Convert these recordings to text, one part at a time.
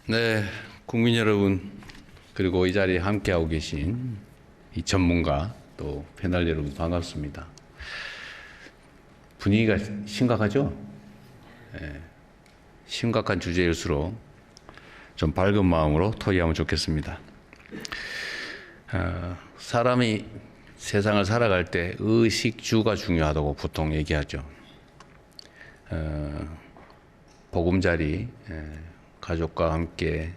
네, 국민 여러분, 그리고 이 자리에 함께하고 계신 이 전문가 또 패널 여러분 반갑습니다. 분위기가 심각하죠? 네, 심각한 주제일수록 좀 밝은 마음으로 토의하면 좋겠습니다. 사람이 세상을 살아갈 때 의식주가 중요하다고 보통 얘기하죠. 보금자리, 가족과 함께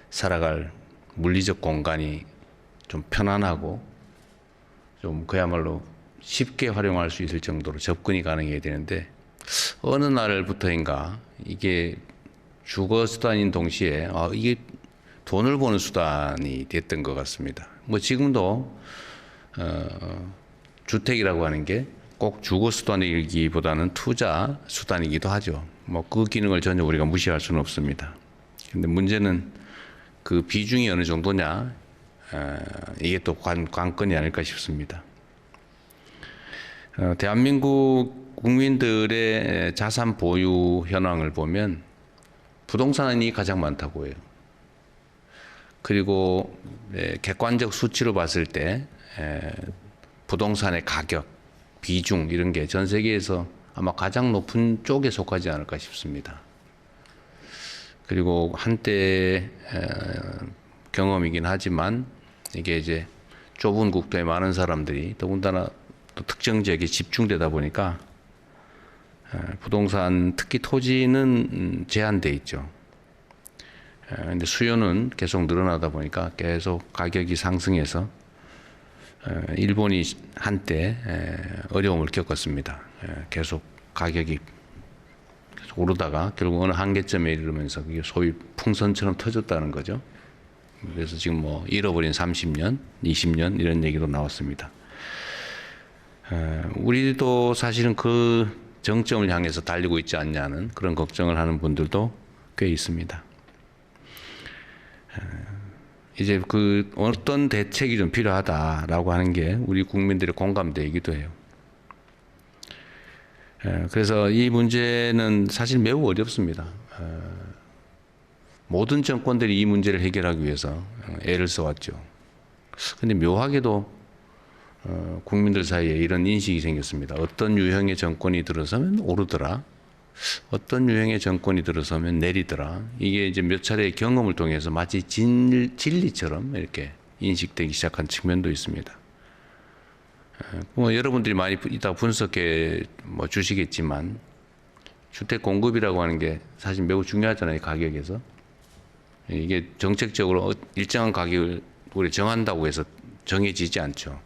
살아갈 물리적 공간이 좀 편안하고 좀 그야말로 쉽게 활용할 수 있을 정도로 접근이 가능해야 되는데 어느 날부터인가 이게 주거 수단인 동시에 이게 돈을 버는 수단이 됐던 것 같습니다. 뭐 지금도 주택이라고 하는 게 꼭 주거 수단이기보다는 투자 수단이기도 하죠. 뭐 그 기능을 전혀 우리가 무시할 수는 없습니다. 근데 문제는 그 비중이 어느 정도냐, 이게 또 관건이 아닐까 싶습니다. 대한민국 국민들의 자산 보유 현황을 보면 부동산이 가장 많다고 해요. 그리고 객관적 수치로 봤을 때 부동산의 가격, 비중 이런 게 전 세계에서 아마 가장 높은 쪽에 속하지 않을까 싶습니다. 그리고 한때 경험이긴 하지만 이게 이제 좁은 국토에 많은 사람들이 더군다나 또 특정 지역에 집중되다 보니까 부동산 특히 토지는 제한돼 있죠. 근데 수요는 계속 늘어나다 보니까 계속 가격이 상승해서 일본이 한때 어려움을 겪었습니다. 계속 가격이 계속 오르다가 결국 어느 한계점에 이르면서 그게 소위 풍선처럼 터졌다는 거죠. 그래서 지금 뭐 잃어버린 30년, 20년 이런 얘기도 나왔습니다. 우리도 사실은 그 정점을 향해서 달리고 있지 않냐는 그런 걱정을 하는 분들도 꽤 있습니다. 이제 그 어떤 대책이 좀 필요하다라고 하는 게 우리 국민들의 공감대이기도 해요. 그래서 이 문제는 사실 매우 어렵습니다. 모든 정권들이 이 문제를 해결하기 위해서 애를 써왔죠. 근데 묘하게도 국민들 사이에 이런 인식이 생겼습니다. 어떤 유형의 정권이 들어서면 오르더라. 어떤 유형의 정권이 들어서면 내리더라. 이게 이제 몇 차례의 경험을 통해서 마치 진리처럼 이렇게 인식되기 시작한 측면도 있습니다. 뭐 여러분들이 많이 이따 분석해 뭐 주시겠지만 주택 공급이라고 하는 게 사실 매우 중요하잖아요. 가격에서. 이게 정책적으로 일정한 가격을 우리 정한다고 해서 정해지지 않죠.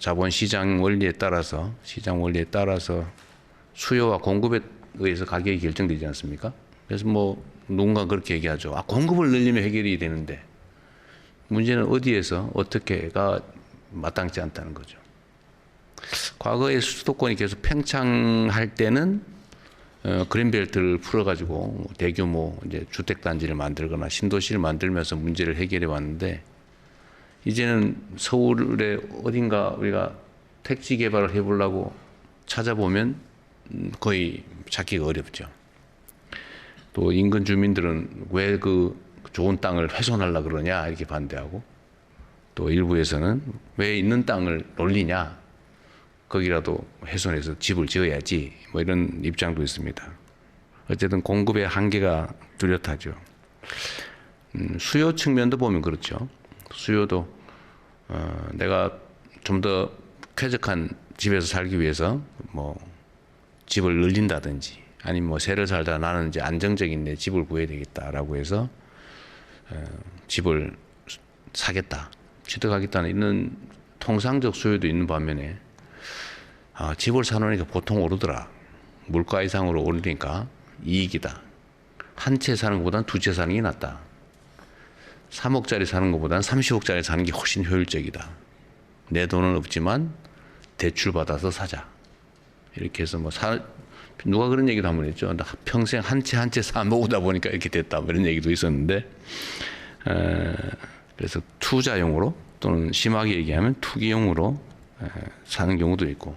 자본시장 원리에 따라서 수요와 공급에 의해서 가격이 결정되지 않습니까? 그래서 뭐 누군가 그렇게 얘기하죠. 공급을 늘리면 해결이 되는데 문제는 어디에서 어떻게가 마땅치 않다는 거죠. 과거에 수도권이 계속 팽창할 때는 그린벨트를 풀어가지고 대규모 이제 주택단지를 만들거나 신도시를 만들면서 문제를 해결해 왔는데 이제는 서울의 어딘가 우리가 택지 개발을 해보려고 찾아보면 거의 찾기가 어렵죠. 또 인근 주민들은 왜 그 좋은 땅을 훼손하려고 그러냐 이렇게 반대하고 또 일부에서는 왜 있는 땅을 놀리냐 거기라도 훼손해서 집을 지어야지 뭐 이런 입장도 있습니다. 어쨌든 공급의 한계가 뚜렷하죠. 수요 측면도 보면 그렇죠. 수요도 내가 좀 더 쾌적한 집에서 살기 위해서 뭐 집을 늘린다든지 아니면 뭐 새를 살다 나는 이제 안정적인 내 집을 구해야 되겠다라고 해서 집을 사겠다, 취득하겠다는 이런 통상적 수요도 있는 반면에 집을 사놓으니까 보통 오르더라. 물가 이상으로 오르니까 이익이다. 한 채 사는 것보다는 두 채 사는 게 낫다. 3억짜리 사는 것보다는 30억짜리 사는 게 훨씬 효율적이다. 내 돈은 없지만 대출 받아서 사자. 이렇게 해서 뭐 누가 그런 얘기도 한번 했죠. 나 평생 한 채 한 채 사 모으다 보니까 이렇게 됐다. 뭐 이런 얘기도 있었는데, 그래서 투자용으로 또는 심하게 얘기하면 투기용으로 사는 경우도 있고,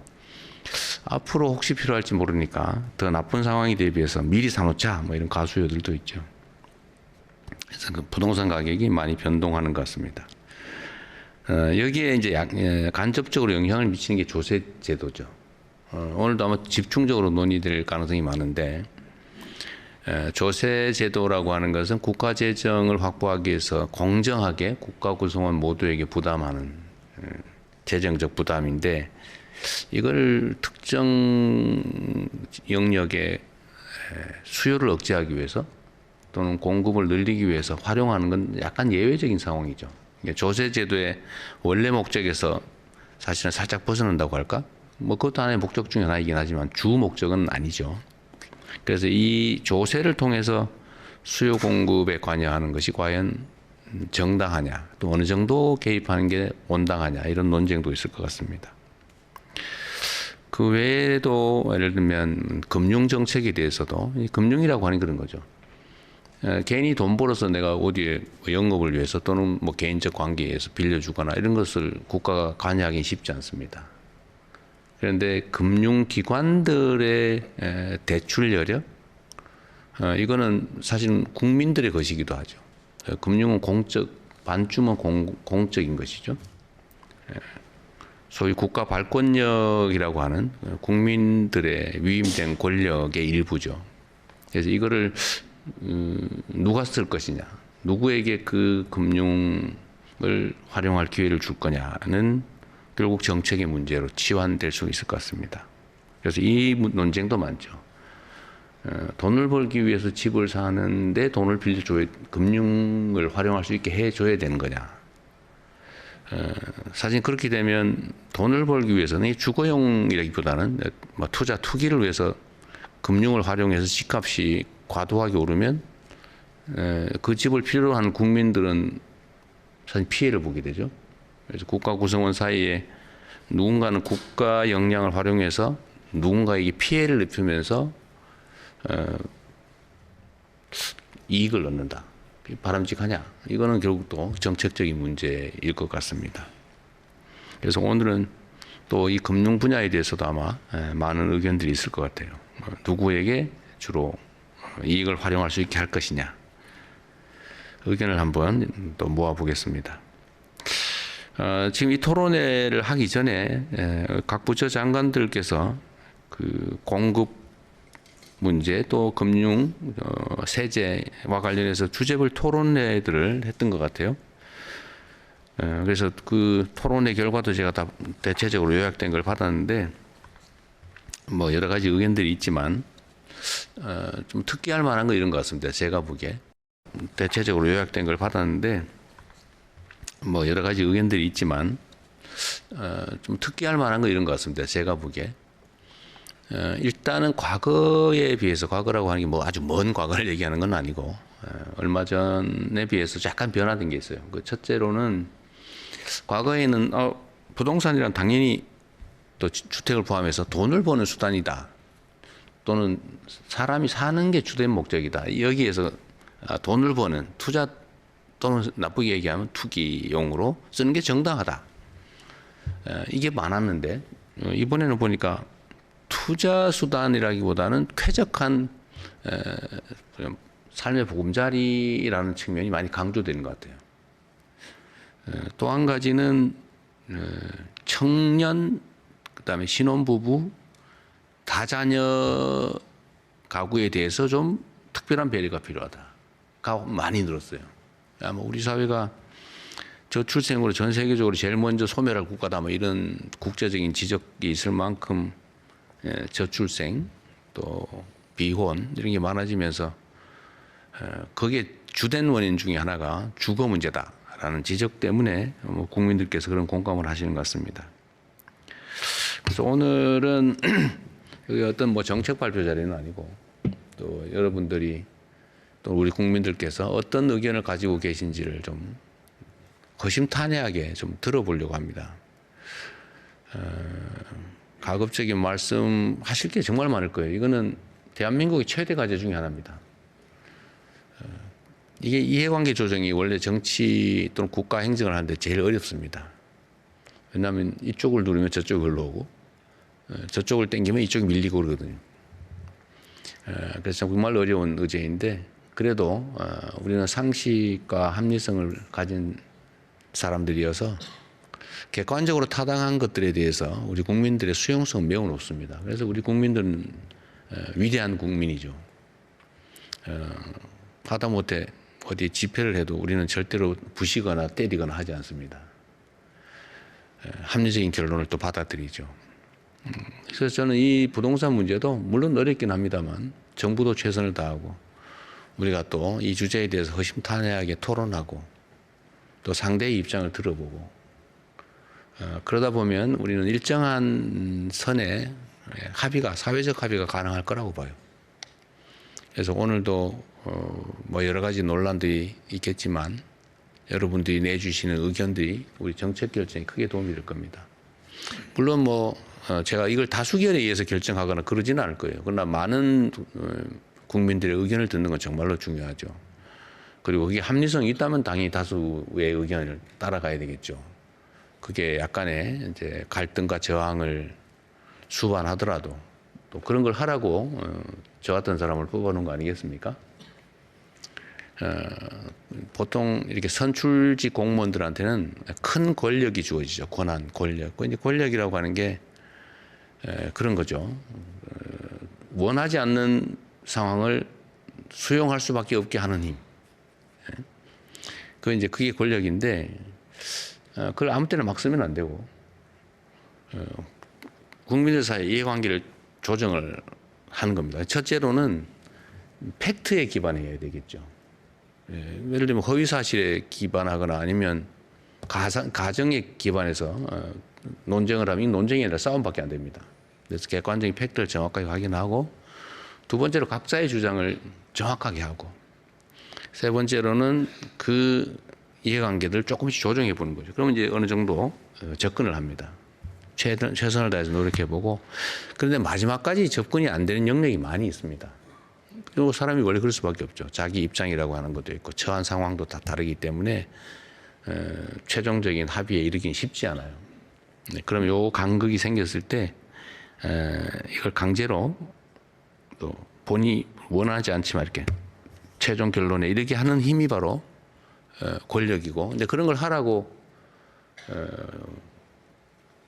앞으로 혹시 필요할지 모르니까 더 나쁜 상황에 대비해서 미리 사놓자 뭐 이런 가수요들도 있죠. 그래서 그 부동산 가격이 많이 변동하는 것 같습니다. 여기에 이제 간접적으로 영향을 미치는 게 조세 제도죠. 오늘도 아마 집중적으로 논의될 가능성이 많은데, 조세 제도라고 하는 것은 국가 재정을 확보하기 위해서 공정하게 국가 구성원 모두에게 부담하는 재정적 부담인데, 이걸 특정 영역의 수요를 억제하기 위해서 또는 공급을 늘리기 위해서 활용하는 건 약간 예외적인 상황이죠. 조세 제도의 원래 목적에서 사실은 살짝 벗어난다고 할까? 뭐 그것도 하나의 목적 중에 하나이긴 하지만 주 목적은 아니죠. 그래서 이 조세를 통해서 수요 공급에 관여하는 것이 과연 정당하냐, 또 어느 정도 개입하는 게 온당하냐, 이런 논쟁도 있을 것 같습니다. 그 외에도 예를 들면 금융 정책에 대해서도, 금융이라고 하는 그런 거죠. 괜히 돈 벌어서 내가 어디에 영업을 위해서 또는 뭐 개인적 관계에서 빌려주거나 이런 것을 국가가 관여하기 쉽지 않습니다. 그런데 금융기관들의 대출 여력, 이거는 사실은 국민들의 것이기도 하죠. 금융은 공적, 반쯤은 공적인 것이죠. 소위 국가 발권력이라고 하는 국민들의 위임된 권력의 일부죠. 그래서 이거를 누가 쓸 것이냐, 누구에게 그 금융을 활용할 기회를 줄 거냐는 결국 정책의 문제로 치환될 수 있을 것 같습니다. 그래서 이 논쟁도 많죠. 돈을 벌기 위해서 집을 사는데 돈을 빌려줘야, 금융을 활용할 수 있게 해줘야 되는 거냐. 사실 그렇게 되면 돈을 벌기 위해서는 주거용이라기보다는 뭐 투자, 투기를 위해서 금융을 활용해서 집값이 과도하게 오르면 그 집을 필요로 하는 국민들은 사실 피해를 보게 되죠. 그래서 국가 구성원 사이에 누군가는 국가 역량을 활용해서 누군가에게 피해를 입히면서 이익을 얻는다. 바람직하냐? 이거는 결국 또 정책적인 문제일 것 같습니다. 그래서 오늘은 또 이 금융 분야에 대해서도 아마 많은 의견들이 있을 것 같아요. 누구에게 주로 이익을 활용할 수 있게 할 것이냐, 의견을 한번 또 모아보겠습니다. 지금 이 토론회를 하기 전에 각 부처 장관들께서 그 공급 문제, 또 금융, 세제와 관련해서 주제별 토론회들을 했던 것 같아요. 그래서 그 토론회 결과도 제가 다 대체적으로 요약된 걸 받았는데, 뭐 여러 가지 의견들이 있지만 좀 특기할 만한 거 이런 것 같습니다. 제가 보기에 대체적으로 요약된 걸 받았는데, 뭐 여러 가지 의견들이 있지만 좀 특기할 만한 거 이런 것 같습니다. 제가 보기에 일단은 과거에 비해서, 과거라고 하는 게 뭐 아주 먼 과거를 얘기하는 건 아니고 얼마 전에 비해서 약간 변화된 게 있어요. 그 첫째로는 과거에는 부동산이란 당연히 또 주택을 포함해서 돈을 버는 수단이다, 또는 사람이 사는 게 주된 목적이다, 여기에서 돈을 버는 투자, 또는 나쁘게 얘기하면 투기용으로 쓰는 게 정당하다, 이게 많았는데 이번에는 보니까 투자 수단이라기보다는 쾌적한 삶의 보금자리라는 측면이 많이 강조되는 것 같아요. 또 한 가지는 청년, 그다음에 신혼부부, 다자녀 가구에 대해서 좀 특별한 배려가 필요하다가 많이 늘었어요. 아마 우리 사회가 저출생으로 전 세계적으로 제일 먼저 소멸할 국가다, 뭐 이런 국제적인 지적이 있을 만큼 저출생, 또 비혼 이런 게 많아지면서 거기에 주된 원인 중에 하나가 주거 문제다라는 지적 때문에 국민들께서 그런 공감을 하시는 것 같습니다. 그래서 오늘은 여기 어떤 뭐 정책 발표 자리는 아니고, 또 여러분들이, 또 우리 국민들께서 어떤 의견을 가지고 계신지를 좀 허심탄회하게 좀 들어보려고 합니다. 가급적인 말씀 하실 게 정말 많을 거예요. 이거는 대한민국의 최대 과제 중에 하나입니다. 이게 이해관계 조정이 원래 정치 또는 국가 행정을 하는데 제일 어렵습니다. 왜냐하면 이쪽을 누르면 저쪽을 흘러오고, 저쪽을 당기면 이쪽이 밀리고 그러거든요. 그래서 정말 어려운 의제인데 그래도 우리는 상식과 합리성을 가진 사람들이어서 객관적으로 타당한 것들에 대해서 우리 국민들의 수용성은 매우 높습니다. 그래서 우리 국민들은 위대한 국민이죠. 하다못해 어디 집회를 해도 우리는 절대로 부시거나 때리거나 하지 않습니다. 합리적인 결론을 또 받아들이죠. 그래서 저는 이 부동산 문제도 물론 어렵긴 합니다만 정부도 최선을 다하고 우리가 또 이 주제에 대해서 허심탄회하게 토론하고 또 상대의 입장을 들어보고 그러다 보면 우리는 일정한 선에 사회적 합의가 가능할 거라고 봐요. 그래서 오늘도 뭐 여러 가지 논란들이 있겠지만 여러분들이 내주시는 의견들이 우리 정책 결정에 크게 도움이 될 겁니다. 물론 뭐 제가 이걸 다수결에 의해서 결정하거나 그러지는 않을 거예요. 그러나 많은 국민들의 의견을 듣는 건 정말로 중요하죠. 그리고 그게 합리성이 있다면 당연히 다수의 의견을 따라가야 되겠죠. 그게 약간의 이제 갈등과 저항을 수반하더라도 또 그런 걸 하라고 저 같은 사람을 뽑아놓은 거 아니겠습니까? 보통 이렇게 선출직 공무원들한테는 큰 권력이 주어지죠. 권한, 권력. 이제 권력이라고 하는 게 그런 거죠. 원하지 않는 상황을 수용할 수밖에 없게 하는 힘. 그게 권력인데 그걸 아무 때나 막 쓰면 안 되고 국민들 사이 이해관계를 조정을 하는 겁니다. 첫째로는 팩트에 기반해야 되겠죠. 예를 들면 허위 사실에 기반하거나 아니면 가정에 기반해서 논쟁을 하면 논쟁이 아니라 싸움밖에 안 됩니다. 그래서 객관적인 팩트를 정확하게 확인하고 두 번째로 각자의 주장을 정확하게 하고 세 번째로는 그 이해관계를 조금씩 조정해 보는 거죠. 그러면 이제 어느 정도 접근을 합니다. 최선을 다해서 노력해보고 그런데 마지막까지 접근이 안 되는 영역이 많이 있습니다. 그리고 사람이 원래 그럴 수밖에 없죠. 자기 입장이라고 하는 것도 있고 처한 상황도 다 다르기 때문에 최종적인 합의에 이르긴 쉽지 않아요. 그럼 요 간극이 생겼을 때 이걸 강제로 또 본인이 원하지 않지만 이렇게 최종 결론에 이르게 하는 힘이 바로 권력이고, 근데 그런 걸 하라고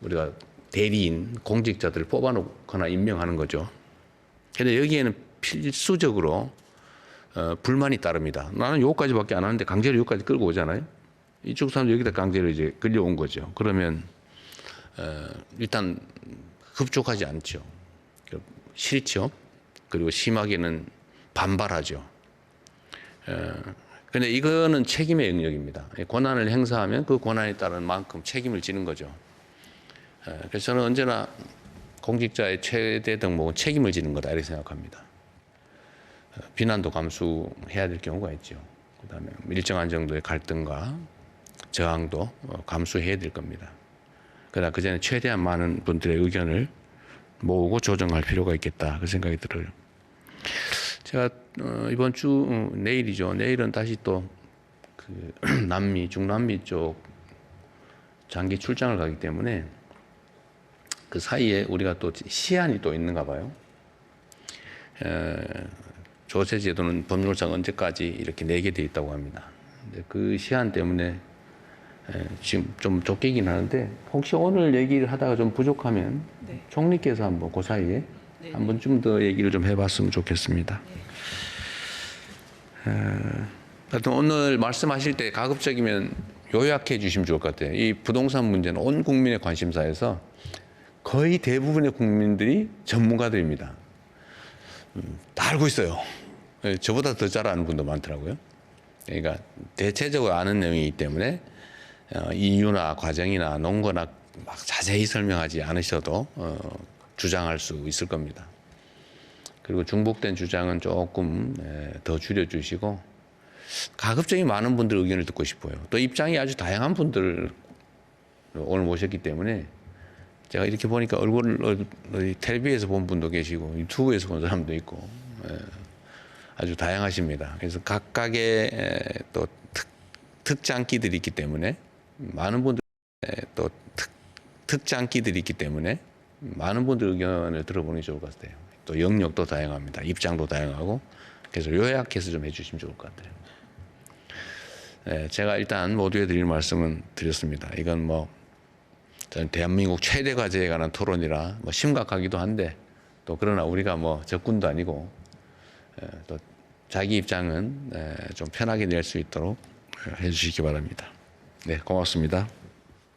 우리가 대리인, 공직자들을 뽑아놓거나 임명하는 거죠. 그런데 여기에는 필수적으로 불만이 따릅니다. 나는 요거까지밖에 안 하는데 강제로 요거까지 끌고 오잖아요. 이쪽 사람도 여기다 강제로 이제 끌려온 거죠. 그러면 일단 흡족하지 않죠. 싫죠. 그리고 심하게는 반발하죠. 그런데 이거는 책임의 영역입니다. 권한을 행사하면 그 권한에 따른 만큼 책임을 지는 거죠. 그래서 저는 언제나 공직자의 최대 덕목은 책임을 지는 거다 이렇게 생각합니다. 비난도 감수해야 될 경우가 있죠. 그다음에 일정한 정도의 갈등과 저항도 감수해야 될 겁니다. 그러나 그 전에 최대한 많은 분들의 의견을 모으고 조정할 필요가 있겠다 그 생각이 들어요. 제가 이번 주 내일이죠. 내일은 다시 또 그 남미, 중남미 쪽 장기 출장을 가기 때문에 그 사이에 우리가 또 시한이 또 있는가 봐요. 조세 제도는 법률상 언제까지 이렇게 내게 돼 있다고 합니다. 근데 그 시한 때문에 지금 좀 쫓기긴 하는데 혹시 오늘 얘기를 하다가 좀 부족하면 네. 총리께서 한번 그 사이에 네. 한 번쯤 더 얘기를 좀 해봤으면 좋겠습니다. 하여튼 오늘 말씀하실 때 가급적이면 요약해 주시면 좋을 것 같아요. 이 부동산 문제는 온 국민의 관심사에서 거의 대부분의 국민들이 전문가들입니다. 다 알고 있어요. 저보다 더 잘 아는 분도 많더라고요. 그러니까 대체적으로 아는 내용이기 때문에 이유나 과정이나 논거나 막 자세히 설명하지 않으셔도 주장할 수 있을 겁니다. 그리고 중복된 주장은 조금 더 줄여주시고 가급적이 많은 분들의 의견을 듣고 싶어요. 또 입장이 아주 다양한 분들을 오늘 모셨기 때문에 제가 이렇게 보니까 얼굴을 텔레비에서 본 분도 계시고 유튜브에서 본 사람도 있고 아주 다양하십니다. 그래서 각각의 또 특장기들이 있기 때문에 많은 분들 또 특장기들이 있기 때문에 많은 분들 의견을 들어보는 게 좋을 것 같아요. 또 영역도 다양합니다. 입장도 다양하고 그래서 요약해서 좀 해주시면 좋을 것 같아요. 네, 제가 일단 모두에 드릴 말씀은 드렸습니다. 이건 뭐 대한민국 최대 과제에 관한 토론이라 뭐 심각하기도 한데 또 그러나 우리가 뭐 적군도 아니고 또 자기 입장은 좀 편하게 낼 수 있도록 해주시기 바랍니다. 네, 고맙습니다.